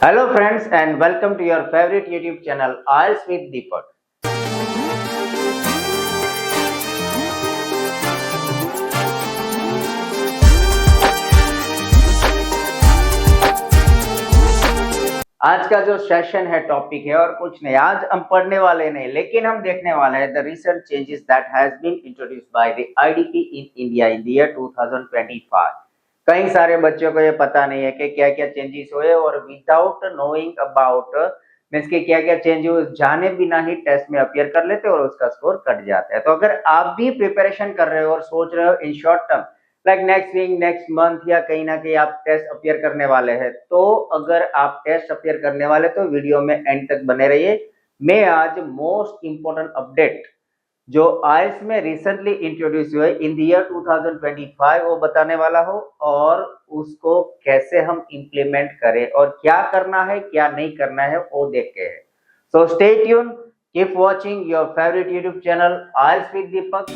Hello friends and welcome to your favorite YouTube channel IELTS with Deepak. आज का जो session है topic है और कुछ नहीं, आज हम पढ़ने वाले नहीं लेकिन हम देखने वाले हैं the recent changes that has been introduced by the IDP in India in the year 2025। कई सारे बच्चों को ये पता नहीं है कि क्या क्या चेंजेस हुए और विदाउट नोइंग अबाउट मीन्स के क्या क्या चेंज हुए जाने बिना ही टेस्ट में अपीयर कर लेते हैं और उसका स्कोर कट जाता है। तो अगर आप भी प्रिपरेशन कर रहे हो और सोच रहे हो in short term like next week next month या कहीं ना कहीं आप टेस्ट अपीयर करने वाले हैं, तो अगर आप टेस्ट अपीयर करने वाले तो वीडियो में एंड तक बने रहिए। मैं आज मोस्ट इंपोर्टेंट अपडेट जो आईएलटीएस में रिसेंटली इंट्रोड्यूस हुए इन द ईयर 2025 वो बताने वाला हूँ और उसको कैसे हम इंप्लीमेंट करें और क्या करना है क्या नहीं करना है वो देखते हैं। So stay tune, keep watching your favourite YouTube channel IELTS with Deepak.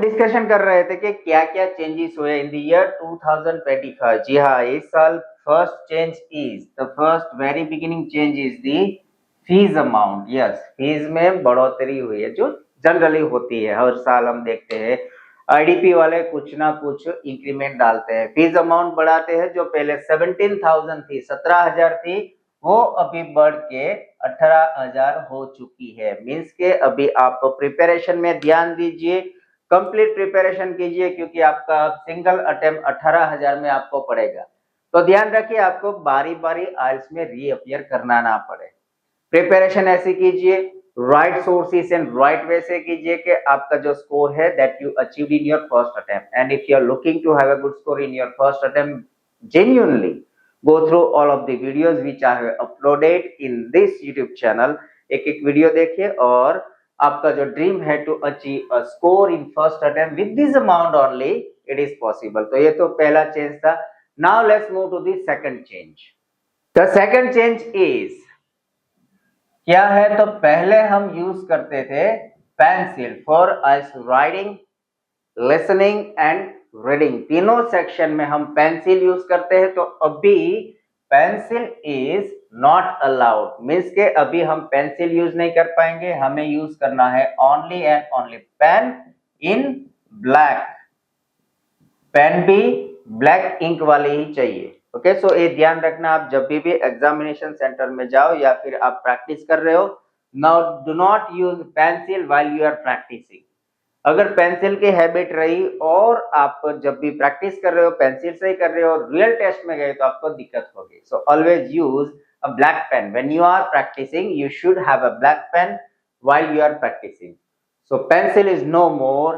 Discussion कर रहे थे कि क्या क्या चेंजेस हुए इन द ईयर 2025। जी हाँ, इस साल first change is the first very beginning change is the fees amount. Yes, fees में बढ़ोतरी हुई है जो जनरली होती है, हर साल हम देखते हैं आईडीपी वाले कुछ ना कुछ इंक्रीमेंट डालते हैं, फीस अमाउंट बढ़ाते हैं। जो पहले 17,000 थी, 17,000 थी, वो अभी बढ़ के 18,000 हो चुकी है। मीन्स के अभी आप प्रिपरेशन में ध्यान दीजिए, कंप्लीट प्रिपरेशन कीजिए क्योंकि आपका सिंगल अटेम्प्ट 18,000 में आपको पड़ेगा। तो ध्यान रखिए आपको बारी बारी आइल्स में रीअपियर करना ना पड़े। प्रिपरेशन ऐसी कीजिए, right sources and right way से कीजिए कि आपका जो स्कोर है that you achieved in your first attempt. And if you are looking to have a good score in your first attempt, genuinely go through all of the videos which I have uploaded in this YouTube channel। एक एक video देखिए और आपका जो dream है to achieve a score in first attempt with this amount only, it is possible. तो ये तो पहला चेंज था। Now let's move to the second change. The second change is क्या है, तो पहले हम यूज करते थे pencil for IELTS writing, listening and reading, तीनों सेक्शन में हम पेंसिल यूज करते हैं। तो अभी pencil is not allowed, means के अभी हम पेंसिल यूज नहीं कर पाएंगे, हमें यूज करना है only and only pen in black. Pen भी ब्लैक इंक वाली ही चाहिए। ओके, सो ये ध्यान रखना, आप जब भी एग्जामिनेशन सेंटर में जाओ या फिर आप प्रैक्टिस कर रहे हो, now do not use pencil while you are practising. अगर पेंसिल की हैबिट रही और आप जब भी प्रैक्टिस कर रहे हो पेंसिल से ही कर रहे हो और रियल टेस्ट में गए तो आपको दिक्कत होगी। So always use a black pen when you are practicing, you should have a black pen while you are practicing. So pencil is no more.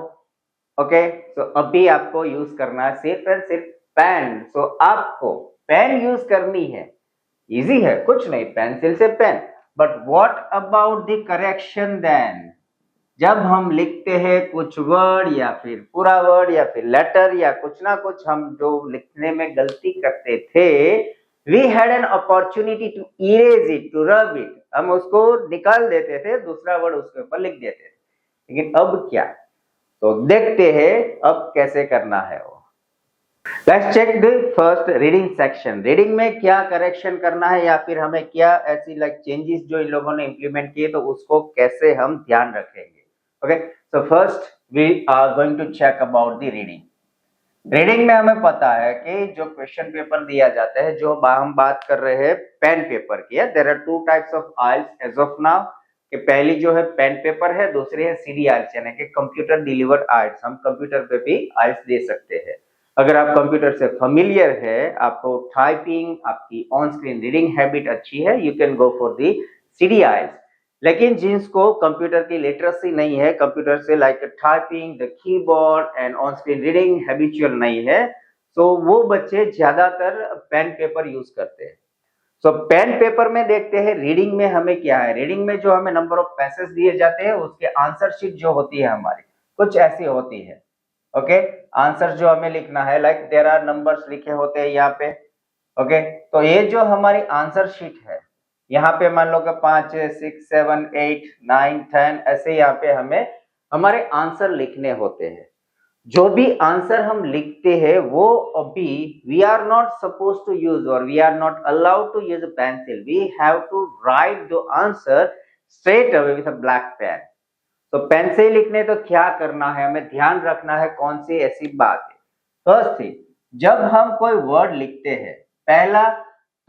Okay, so अभी आपको यूज करना है सिर्फ एंड सिर्फ पेन। सो आपको पेन यूज करनी है, easy है, कुछ नहीं, पेंसिल से pen. But what about the correction then? जब हम लिखते हैं कुछ वर्ड या फिर पूरा वर्ड या फिर लेटर या कुछ ना कुछ हम जो लिखने में गलती करते थे, we had an opportunity to erase it, to rub it, हम उसको निकाल देते थे, दूसरा वर्ड उसके ऊपर लिख देते थे। लेकिन अब क्या, तो देखते हैं अब कैसे करना है वो। Let's check the first reading section. Reading में क्या करेक्शन करना है या फिर हमें क्या ऐसी लाइक चेंजेस जो इन लोगों ने इंप्लीमेंट किए तो उसको कैसे हम ध्यान रखेंगे। Okay, so first we are going to check about the reading। Reading में हमें पता है कि जो क्वेश्चन पेपर दिया जाता है, जो हम बात कर रहे हैं पेन पेपर की है, there are two types of IELTS as of now. कि पहली जो है पेन पेपर है, दूसरी है सीडी आइल्स यानी कि कंप्यूटर डिलीवर्ड आइल्स। हम कंप्यूटर पे भी आइल्स दे सकते हैं। अगर आप कंप्यूटर से फेमिलियर है, आपको टाइपिंग, आपकी ऑन स्क्रीन रीडिंग हैबिट अच्छी है, you can go for the CD IELTS. लेकिन जिनको कंप्यूटर की लिटरेसी नहीं है, कंप्यूटर से like typing, the keyboard and on screen reading habitual नहीं है, तो वो बच्चे ज्यादातर पेन पेपर यूज करते हैं। सो पेन पेपर में देखते हैं रीडिंग में हमें क्या है। रीडिंग में जो हमें नंबर ऑफ पैसेज दिए जाते हैं उसके आंसर शीट जो होती है हमारी कुछ ऐसी होती है। ओके, आंसर जो हमें लिखना है, लाइक देयर आर नंबर्स लिखे होते हैं यहाँ पे। ओके, तो ये जो हमारी आंसर शीट है, यहाँ पे मान लो कि 5 6 7 8 9 10 ऐसे यहाँ पे हमें हमारे आंसर लिखने होते हैं। जो भी आंसर हम लिखते हैं वो अभी we are not suppose to use और we are not allowed to use a pencil, we have to write the answer straight away with a black pen. तो पेन से ही लिखने तो क्या करना है, हमें ध्यान रखना है कौन सी ऐसी बात है। फर्स्ट थिंग, जब हम कोई वर्ड लिखते हैं, पहला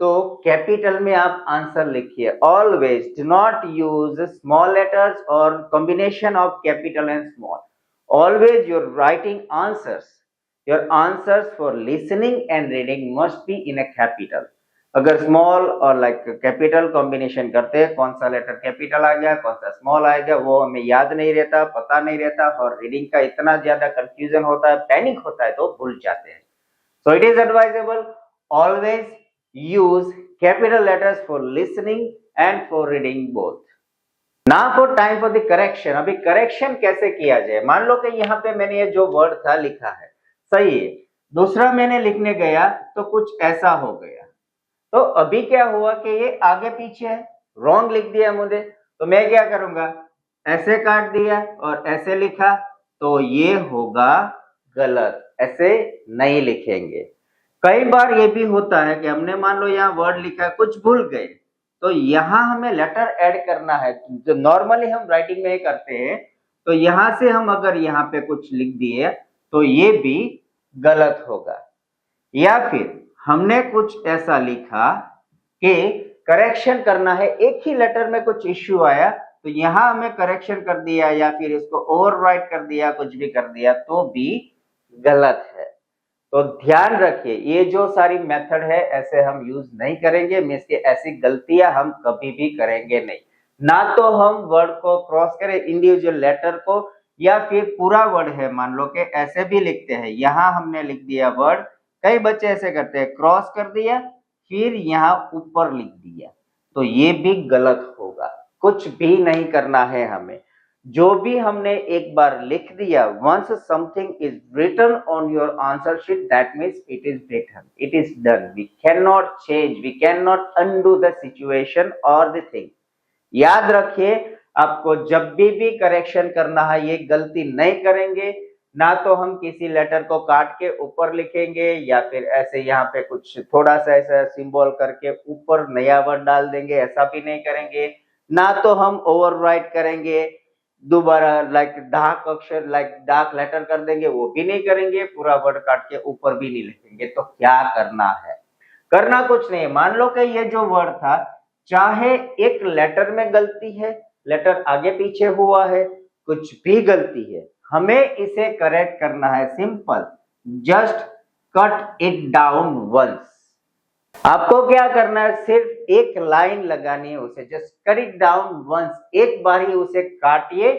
तो कैपिटल में आप आंसर लिखिए। Always do not use small letters और combination of capital and small. Always your writing answers, your answers for listening and reading must be in a capital. अगर स्मॉल और लाइक कैपिटल कॉम्बिनेशन करते हैं, कौन सा letter capital आ गया कौन सा स्मॉल आ गया वो हमें याद नहीं रहता, पता नहीं रहता, और रीडिंग का इतना ज्यादा कंफ्यूजन होता है, पैनिक होता है, तो भूल जाते हैं। So it is advisable always use capital letters for listening and for reading both. ना for time for the correction. अभी करेक्शन कैसे किया जाए, मान लो कि यहाँ पे मैंने ये जो वर्ड था लिखा है सही है, दूसरा मैंने लिखने गया तो कुछ ऐसा हो गया, तो अभी क्या हुआ कि ये आगे पीछे है, रॉन्ग लिख दिया मुझे, तो मैं क्या करूंगा, ऐसे काट दिया और ऐसे लिखा, तो ये होगा गलत, ऐसे नहीं लिखेंगे। कई बार ये भी होता है कि हमने मान लो यहाँ वर्ड लिखा है, कुछ भूल गए, तो यहाँ हमें लेटर ऐड करना है, जो नॉर्मली हम राइटिंग में करते हैं, तो यहां से हम अगर यहाँ पे कुछ लिख दिए तो ये भी गलत होगा। या फिर हमने कुछ ऐसा लिखा कि करेक्शन करना है, एक ही लेटर में कुछ इश्यू आया तो यहां हमें करेक्शन कर दिया या फिर इसको ओवरराइट कर दिया, कुछ भी कर दिया तो भी गलत है। तो ध्यान रखिए, ये जो सारी मेथड है ऐसे हम यूज नहीं करेंगे, मीन्स की ऐसी गलतियां हम कभी भी करेंगे नहीं। ना तो हम वर्ड को क्रॉस करें, इंडिविजुअल लेटर को, या फिर पूरा वर्ड है मान लो कि ऐसे भी लिखते हैं, यहां हमने लिख दिया वर्ड, कई बच्चे ऐसे करते हैं क्रॉस कर दिया फिर यहाँ ऊपर लिख दिया, तो ये भी गलत होगा। कुछ भी नहीं करना है हमें, जो भी हमने एक बार लिख दिया, once something is written on your answer sheet, that means it is written, it is done, we cannot change, we cannot undo the situation or the thing। याद रखिए, आपको जब भी करेक्शन करना है ये गलती नहीं करेंगे, ना तो हम किसी लेटर को काट के ऊपर लिखेंगे या फिर ऐसे यहाँ पे कुछ थोड़ा सा ऐसा सिंबल करके ऊपर नया वर्ड डाल देंगे, ऐसा भी नहीं करेंगे। ना तो हम ओवरराइट करेंगे दोबारा, लाइक डार्क अक्षर, लाइक डार्क लेटर कर देंगे, वो भी नहीं करेंगे, पूरा वर्ड काट के ऊपर भी नहीं लिखेंगे। तो क्या करना है, करना कुछ नहीं। मान लो कि ये जो वर्ड था, चाहे एक लेटर में गलती है, लेटर आगे पीछे हुआ है, कुछ भी गलती है, हमें इसे करेक्ट करना है। Simple, just cut it down once. आपको क्या करना है, सिर्फ एक लाइन लगानी है उसे, just cut it down once, एक बार ही उसे काटिए।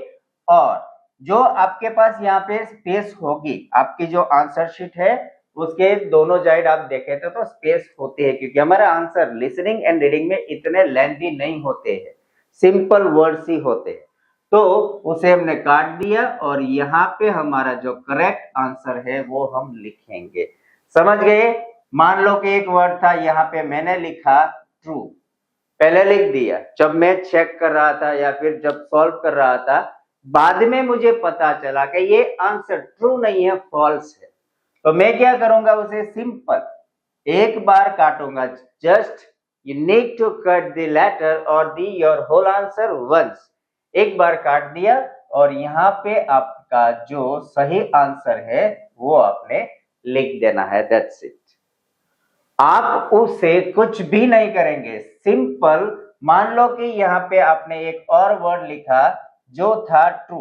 और जो आपके पास यहाँ पे स्पेस होगी, आपकी जो आंसर शीट है उसके दोनों साइड आप देखे तो स्पेस होती है, क्योंकि हमारा आंसर लिसनिंग एंड रीडिंग में इतने लेंथी नहीं होते हैं, सिंपल वर्ड्स ही होते हैं। तो उसे हमने काट दिया और यहाँ पे हमारा जो करेक्ट आंसर है वो हम लिखेंगे। समझ गए? मान लो कि एक वर्ड था, यहाँ पे मैंने लिखा ट्रू, पहले लिख दिया, जब मैं चेक कर रहा था या फिर जब सॉल्व कर रहा था, बाद में मुझे पता चला कि ये आंसर ट्रू नहीं है, फॉल्स है। तो मैं क्या करूंगा, उसे सिंपल एक बार काटूंगा। Just you need to cut the letter और the your whole answer once. एक बार काट दिया और यहाँ पे आपका जो सही आंसर है वो आपने लिख देना है, दैट्स इट। आप उससे कुछ भी नहीं करेंगे, सिंपल। मान लो कि यहाँ पे आपने एक और वर्ड लिखा जो था ट्रू,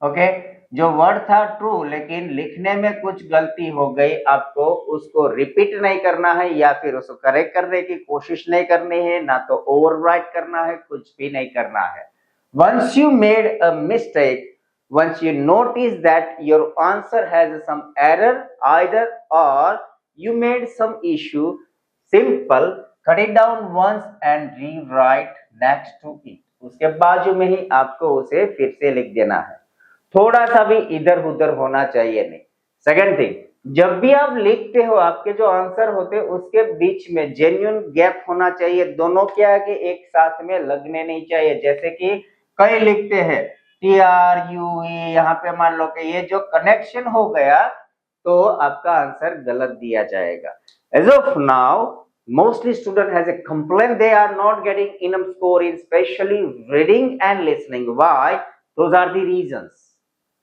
ओके, जो वर्ड था ट्रू, लेकिन लिखने में कुछ गलती हो गई, आपको उसको रिपीट नहीं करना है या फिर उसको करेक्ट करने की कोशिश नहीं करनी है, ना तो ओवरराइट करना है, कुछ भी नहीं करना है। Once you made a mistake, once you notice that your answer has some error either or you made some issue, simple cut it down once and rewrite next to it। उसके बाजू में ही आपको उसे फिर से लिख देना है। थोड़ा सा भी इधर उधर होना चाहिए नहीं। सेकंड थिंग, जब भी आप लिखते हो आपके जो आंसर होते हैं उसके बीच में जेन्युइन गैप होना चाहिए, दोनों क्या है कि एक साथ में लगने नहीं चाहिए। जैसे कि कई लिखते हैं TRUE, यहाँ पे मान लो कि ये जो कनेक्शन हो गया तो आपका आंसर गलत दिया जाएगा। As of now mostly student has a complaint they are not getting enough score in especially reading and listening. Why? Those are the reasons.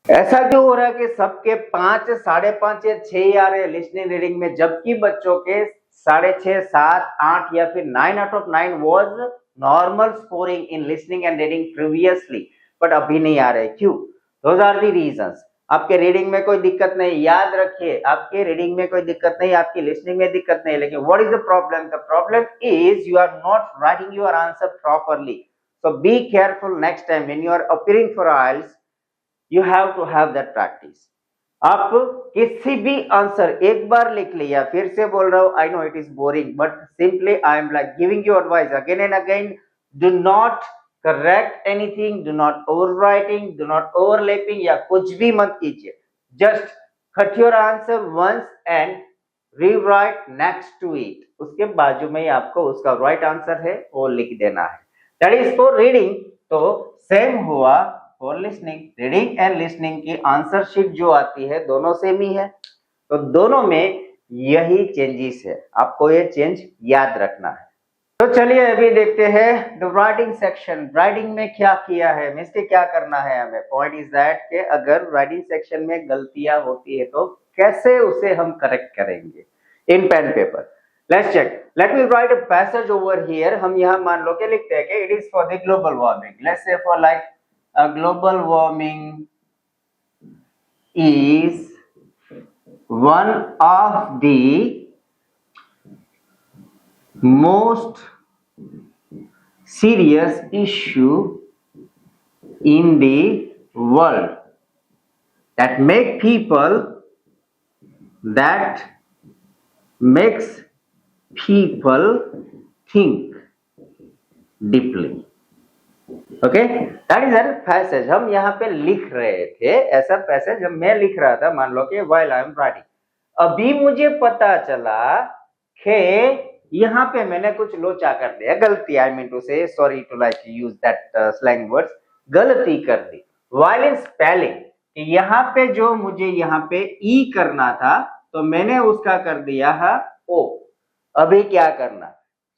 ऐसा क्यों हो रहा है कि सबके 5, 5.5 या 6 आ रहे हैं लिसनिंग रीडिंग में, जबकि बच्चों के 6.5, 7, 8 या फिर 9 out of 9 was normal scoring in listening and reading previously, but अभी नहीं आ रहे, क्यों? Those are the reasons. आपके रीडिंग में कोई दिक्कत नहीं, याद रखिए आपके रीडिंग में कोई दिक्कत नहीं, आपकी लिसनिंग में दिक्कत नहीं, लेकिन what is the problem? The problem is you are not writing your answer properly. So be careful next time when you are appearing for IELTS, you have to have that practice. आप किसी भी answer एक बार लिख लिया, फिर से बोल रहा हूं, I know it is boring, but simply I am like giving you advice again and again. Do not correct anything, do not overwriting, do not overlapping या कुछ भी मत कीजिए. Just cut your answer once and rewrite next to it. उसके बाजू में ही आपको उसका right answer है वो लिख देना है. That is for reading. तो सेम हुआ for listening. Reading and listening की आंसर शीट जो आती है दोनों सेम ही है, तो दोनों में यही चेंजेस है, आपको ये चेंज याद रखना है। तो चलिए अभी देखते हैं द राइटिंग सेक्शन। राइटिंग में क्या किया है, मिस्टेक क्या करना है हमें। पॉइंट इज दैट कि अगर राइटिंग सेक्शन में गलतियां होती है तो कैसे उसे हम करेक्ट करेंगे in pen paper. Let's check. Let me write a passage over here. हम यहाँ मान लो कि लिखते हैं कि it is for the global warming. Let's say for like global warming is one of the most serious issue in the world that makes people think deeply. Okay, that is a passage. हम यहाँ पे लिख रहे थे, ऐसा passage जब मैं लिख रहा था, मान लो कि व्हाइल आई एम राइटिंग, अभी मुझे पता चला कि यहाँ पे मैंने कुछ लोचा कर दिया, गलती, I mean to say, sorry to like use that slang words, गलती कर दी व्हाइल इन स्पेलिंग। यहाँ पे जो मुझे यहाँ पे ई करना था तो मैंने उसका कर दिया है ओ। अभी क्या करना,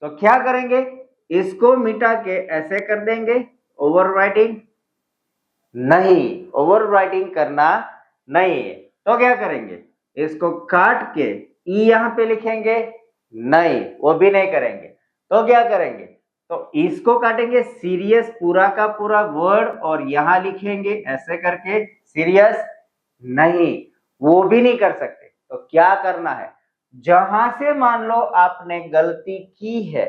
तो क्या करेंगे, इसको मिटा के ऐसे कर देंगे। ओवरराइटिंग नहीं, ओवरराइटिंग करना नहीं है, तो क्या करेंगे, इसको काट के ई यहां पे लिखेंगे, नहीं वो भी नहीं करेंगे, तो क्या करेंगे, तो इसको काटेंगे सीरियस पूरा का पूरा वर्ड और यहां लिखेंगे ऐसे करके सीरियस, नहीं वो भी नहीं कर सकते। तो क्या करना है, जहां से मान लो आपने गलती की है,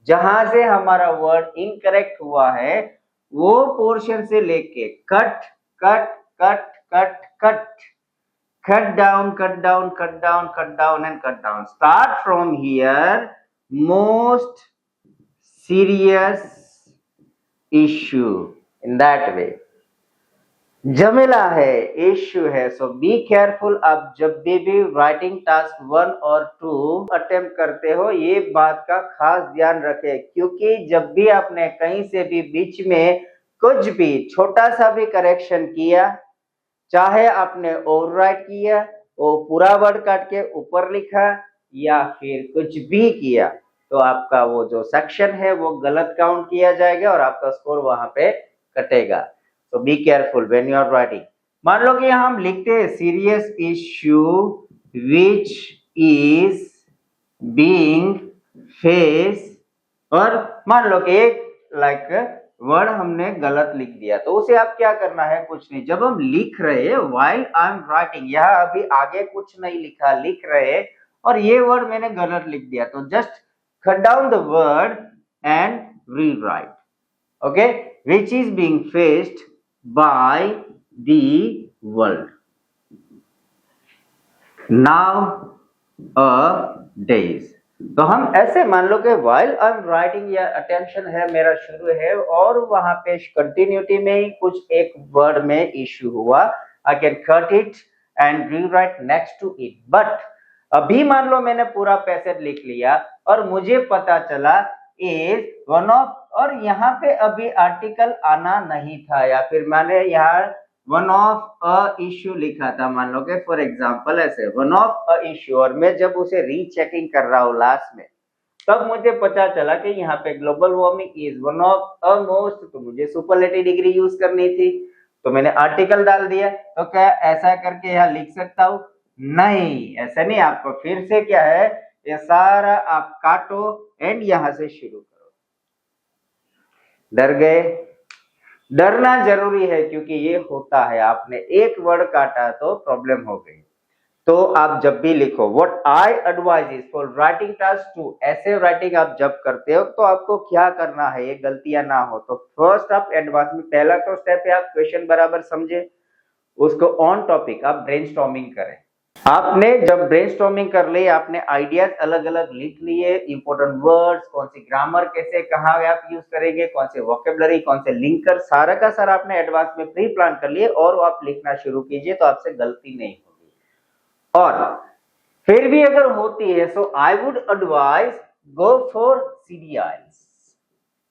जहां से हमारा वर्ड इनकरेक्ट हुआ है, वो पोर्शन से लेके cut cut cut cut cut, cut down, cut down, cut down, cut down and cut down. Start from here. Most serious issue in that way. जमेला है, इश्यू है, सो बी केयरफुल। आप जब भी राइटिंग टास्क 1 और 2 attempt करते हो, ये बात का खास ध्यान रखें, क्योंकि जब भी आपने कहीं से भी बीच में कुछ भी छोटा सा भी करेक्शन किया, चाहे आपने ओवरराइट किया, वो पूरा वर्ड काट के ऊपर लिखा या फिर कुछ भी किया, तो आपका वो जो सेक्शन है वो गलत काउंट किया जाएगा और आपका स्कोर वहां पे कटेगा। तो be careful when you are writing. मान लो कि यहाँ हम लिखते हैं serious issue which is being face, और मान लो कि एक लाइक वर्ड हमने गलत लिख दिया, तो उसे आप क्या करना है, कुछ नहीं, जब हम लिख रहे हैं व्हाइल आई एम राइटिंग, यहाँ अभी आगे कुछ नहीं लिखा, लिख रहे और ये वर्ड मैंने गलत लिख दिया, तो just cut down the word and rewrite, okay, which is being faced by the world now a days. तो हम ऐसे मान लो कि while I'm writing या attention है मेरा शुरू है और वहां पे कंटिन्यूटी में ही कुछ एक वर्ड में इश्यू हुआ, I can cut it and rewrite next to it, but अभी मान लो मैंने पूरा पैसेज लिख लिया और मुझे पता चला is one of, और यहाँ पे अभी आर्टिकल आना नहीं था या फिर मैंने यहाँ वन ऑफ अ इश्यू लिखा था, मान लो कि फॉर एग्जांपल ऐसे वन ऑफ अ इश्यू, और मैं जब उसे रीचेकिंग कर रहा हूँ लास्ट में, तब मुझे पता चला कि यहाँ पे global warming is one of a most, तो मुझे सुपरलेटिव डिग्री यूज करनी थी, तो मैंने आर्टिकल डाल दिया। तो क्या ऐसा करके यहाँ लिख सकता हूँ? नहीं, ऐसा नहीं, आपको फिर से क्या है, ये सारा आप काटो एंड यहाँ से शुरू करो। डर गए? डरना जरूरी है क्योंकि ये होता है, आपने एक वर्ड काटा तो प्रॉब्लम हो गई। तो आप जब भी लिखो, what I advice is for writing task 2, ऐसे राइटिंग आप जब करते हो तो आपको क्या करना है, ये गलतियां ना हो। तो फर्स्ट आप एडवांस में पहला तो स्टेप है, आप क्वेश्चन बराबर समझे, उसको ऑन टॉपिक आप ब्रेनस्टॉर्मिंग करें। आपने जब ब्रेनस्टॉर्मिंग कर ली, आपने आइडियाज अलग अलग लिख लिए, इंपॉर्टेंट वर्ड्स, कौन सी ग्रामर कैसे कहाँ आप यूज करेंगे, कौन से वोकेबलरी, कौन से लिंकर, सारा का सारा आपने एडवांस में प्री प्लान कर लिए और आप लिखना शुरू कीजिए, तो आपसे गलती नहीं होगी। और फिर भी अगर होती है, so I would advise go for CD IELTS,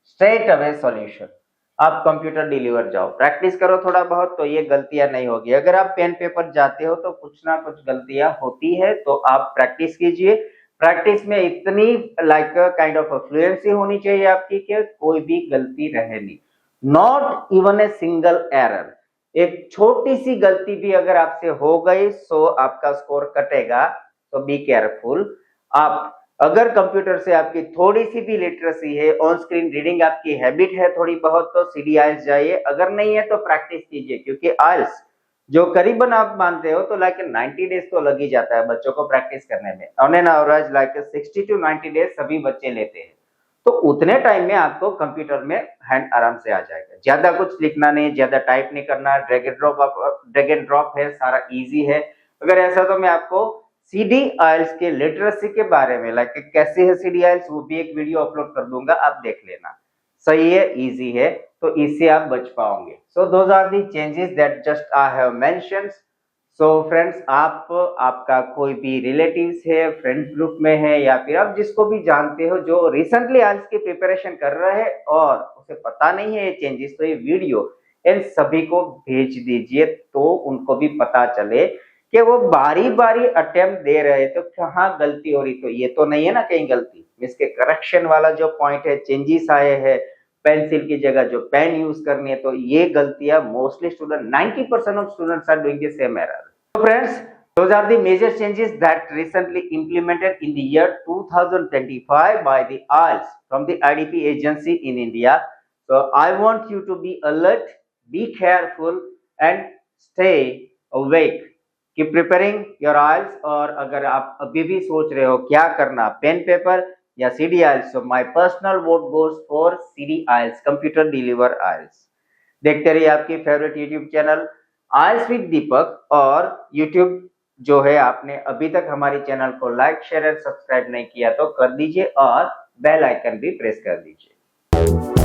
straight away solution. आप कंप्यूटर डिलीवर जाओ, प्रैक्टिस करो थोड़ा बहुत, तो ये गलतियां नहीं होगी। अगर आप पेन पेपर जाते हो तो कुछ ना कुछ गलतियां होती है, तो आप प्रैक्टिस कीजिए। प्रैक्टिस में इतनी लाइक काइंड ऑफ फ्लुएंसी होनी चाहिए आपकी कि कोई भी गलती रहे नहीं, not even a single error. एक छोटी सी गलती भी अगर आपसे हो गई सो आपका स्कोर कटेगा, तो बी केयरफुल। आप अगर कंप्यूटर से आपकी थोड़ी सी भी लिटरेसी है, ऑन स्क्रीन रीडिंग आपकी हैबिट है थोड़ी बहुत, तो सीडीआईएल्स जाइए, अगर नहीं है तो प्रैक्टिस कीजिए, क्योंकि आइल्स जो करीबन आप मानते हो तो लाइक 90 डेज तो लग ही जाता है बच्चों को प्रैक्टिस करने में, on an average like 60 to 90 days सभी बच्चे लेते हैं। तो उतने टाइम में आपको कंप्यूटर में हैंड आराम से आ जाएगा, ज्यादा कुछ लिखना नहीं, ज्यादा टाइप नहीं करना, ड्रैग एंड ड्रॉप है, सारा इजी है। अगर ऐसा तो मैं आपको सीडीआईएल्स के लिटरेसी के बारे में लाइक कैसे है सीडीआईएल्स, वो भी एक वीडियो अपलोड कर दूंगा, आप देख लेना। सही है, इजी है, तो इससे आप बच पाओगे। So those are the changes that just I have mentioned. So friends, आपका कोई भी रिलेटिव्स है, फ्रेंड ग्रुप में है, या फिर आप जिसको भी जानते हो जो रिसेंटली आइल्स की प्रिपरेशन कर रहे हैं और उसे पता नहीं है ये चेंजेस, तो ये वीडियो इन सभी को भेज दीजिए, तो उनको भी पता चले कि वो बारी बारी अटेम्प्ट दे रहे तो कहाँ गलती हो रही। तो ये तो नहीं है ना कहीं गलती, इसके करेक्शन वाला जो पॉइंट है, चेंजेस आए हैं, पेंसिल की जगह जो पेन यूज करनी है, तो ये गलतियां mostly student 90% of students are doing the same error. So friends, those are the major changes that recently implemented in the year 2025 by the IELTS from the IDP agency in India. So I want you to be alert, be careful and stay awake. Keep preparing your IELTS, और अगर आप अभी भी सोच रहे हो क्या करना, पेन पेपर या CDIELTS, so my personal vote goes for CDIELTS, computer deliver IELTS। देखते रहिए आपकी favourite YouTube channel IELTS with Deepak, और यूट्यूब जो है, आपने अभी तक हमारी चैनल को लाइक शेयर एंड सब्सक्राइब नहीं किया तो कर दीजिए और बेल आइकन भी प्रेस कर दीजिए।